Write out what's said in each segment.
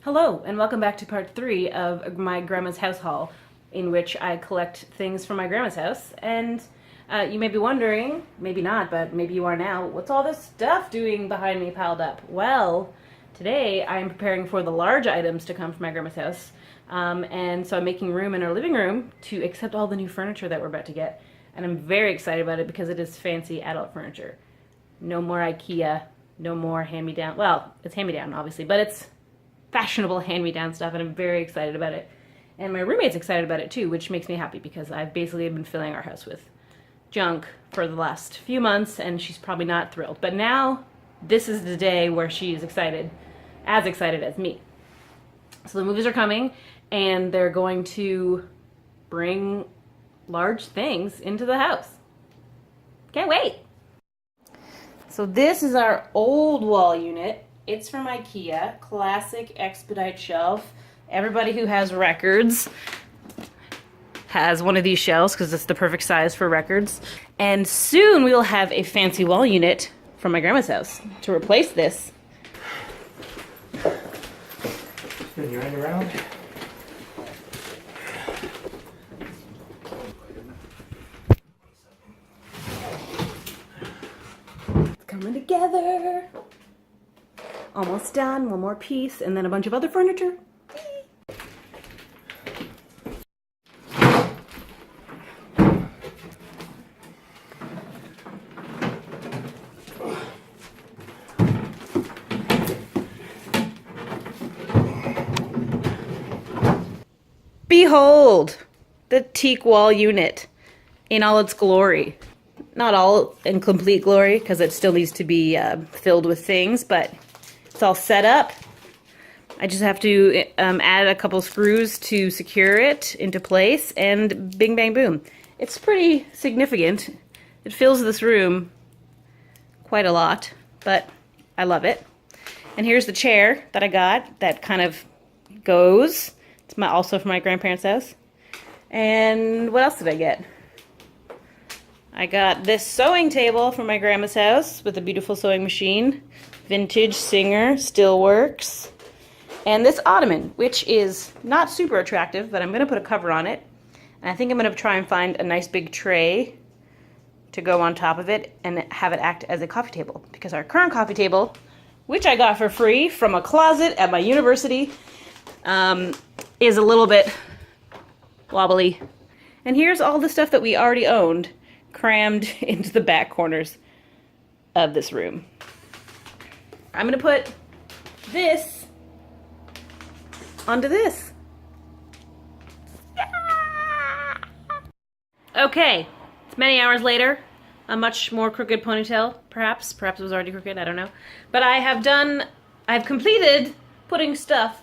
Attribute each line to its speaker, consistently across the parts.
Speaker 1: Hello, and welcome back to part 3 of my grandma's house haul, in which I collect things from my grandma's house. And you may be wondering, maybe not, but maybe you are now, what's all this stuff doing behind me piled up? Well, today I am preparing for the large items to come from my grandma's house. And so I'm making room in our living room to accept all the new furniture that we're about to get. And I'm very excited about it because it is fancy adult furniture. No more IKEA, no more hand-me-down. Well, it's hand-me-down, obviously, but it's fashionable hand-me-down stuff, and I'm very excited about it. And my roommate's excited about it too, which makes me happy because I've basically been filling our house with junk for the last few months, and she's probably not thrilled. But now, this is the day where she is excited as me. So the movies are coming, and they're going to bring large things into the house. Can't wait! So this is our old wall unit. It's from IKEA, classic expedite shelf. Everybody who has records has one of these shelves because it's the perfect size for records. And soon we will have a fancy wall unit from my grandma's house to replace this.
Speaker 2: Spin your end around.
Speaker 1: It's coming together. Almost done, one more piece, and then a bunch of other furniture. Behold, the teak wall unit in all its glory. Not all in complete glory, because it still needs to be filled with things, but it's all set up. I just have to add a couple screws to secure it into place, and bing, bang, boom. It's pretty significant. It fills this room quite a lot, but I love it. And here's the chair that I got that kind of goes. It's also from my grandparents' house. And what else did I get? I got this sewing table from my grandma's house with a beautiful sewing machine. Vintage Singer, still works. And this ottoman, which is not super attractive, but I'm going to put a cover on it. And I think I'm going to try and find a nice big tray to go on top of it and have it act as a coffee table. Because our current coffee table, which I got for free from a closet at my university, is a little bit wobbly. And here's all the stuff that we already owned, crammed into the back corners of this room. I'm gonna put this onto this. Okay, it's many hours later. A much more crooked ponytail, perhaps. Perhaps it was already crooked, I don't know. But I've completed putting stuff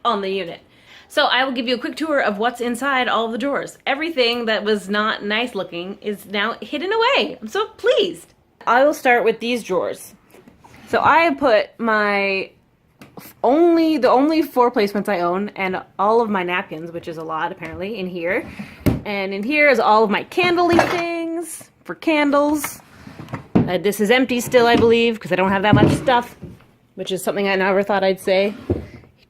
Speaker 1: on the unit. So I will give you a quick tour of what's inside all of the drawers. Everything that was not nice looking is now hidden away. I'm so pleased. I will start with these drawers. So I have put the only 4 placements I own and all of my napkins, which is a lot apparently, in here. And in here is all of my candle-y things for candles. This is empty still, I believe, because I don't have that much stuff, which is something I never thought I'd say.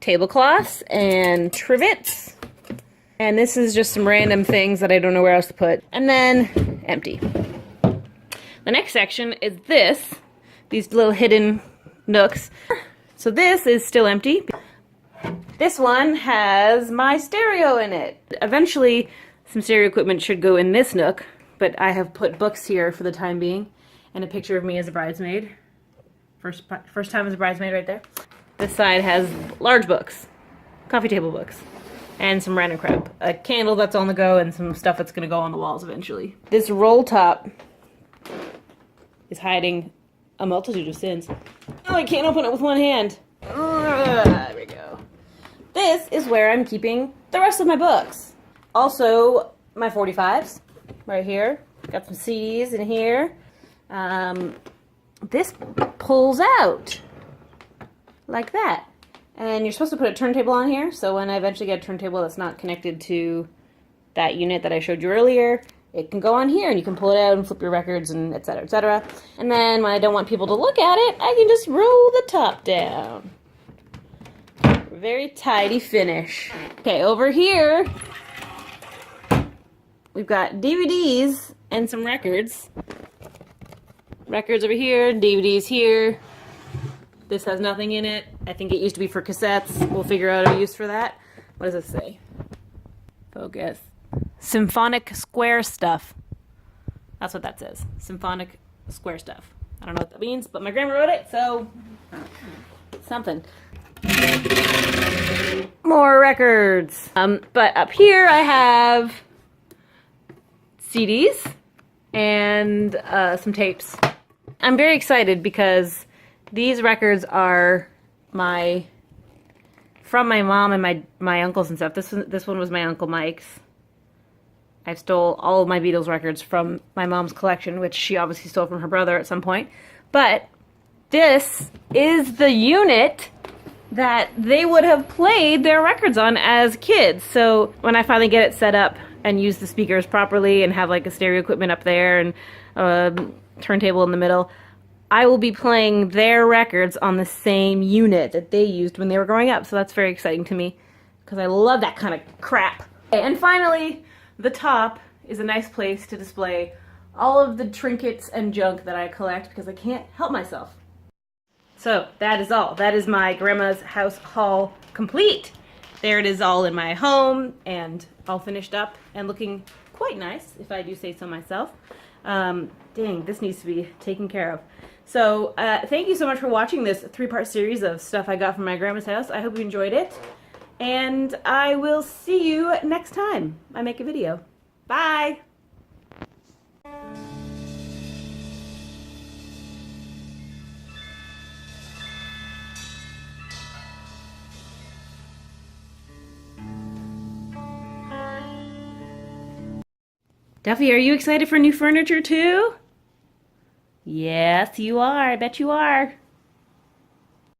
Speaker 1: Tablecloths and trivets. And this is just some random things that I don't know where else to put. And then empty. The next section is these little hidden nooks. So this is still empty. This one has my stereo in it. Eventually, some stereo equipment should go in this nook, but I have put books here for the time being, and a picture of me as a bridesmaid. First time as a bridesmaid right there. This side has large books, coffee table books, and some random crap. A candle that's on the go, and some stuff that's gonna go on the walls eventually. This roll top is hiding a multitude of sins. Oh, I can't open it with one hand. There we go. This is where I'm keeping the rest of my books. Also, my 45s, right here. Got some CDs in here. This pulls out like that. And you're supposed to put a turntable on here, so when I eventually get a turntable that's not connected to that unit that I showed you earlier, it can go on here and you can pull it out and flip your records and etc., etc. And then when I don't want people to look at it, I can just roll the top down. Very tidy finish. Okay, over here, we've got DVDs and some records. Records over here, DVDs here. This has nothing in it. I think it used to be for cassettes. We'll figure out a use for that. What does this say? Focus. Symphonic square stuff. That's what that says. Symphonic square stuff. I don't know what that means, but my grandma wrote it, so something. More records. But up here I have CDs and some tapes. I'm very excited because these records are from my mom and my uncles and stuff. This one was my Uncle Mike's. I stole all of my Beatles records from my mom's collection, which she obviously stole from her brother at some point. But this is the unit that they would have played their records on as kids. So when I finally get it set up and use the speakers properly and have like a stereo equipment up there and a turntable in the middle, I will be playing their records on the same unit that they used when they were growing up. So that's very exciting to me because I love that kind of crap. And finally, the top is a nice place to display all of the trinkets and junk that I collect because I can't help myself. So that is all. That is my grandma's house haul complete. There it is all in my home and all finished up and looking quite nice, if I do say so myself. Dang, this needs to be taken care of. So thank you so much for watching this 3-part series of stuff I got from my grandma's house. I hope you enjoyed it. And I will see you next time I make a video. Bye! Duffy, are you excited for new furniture too? Yes, you are. I bet you are.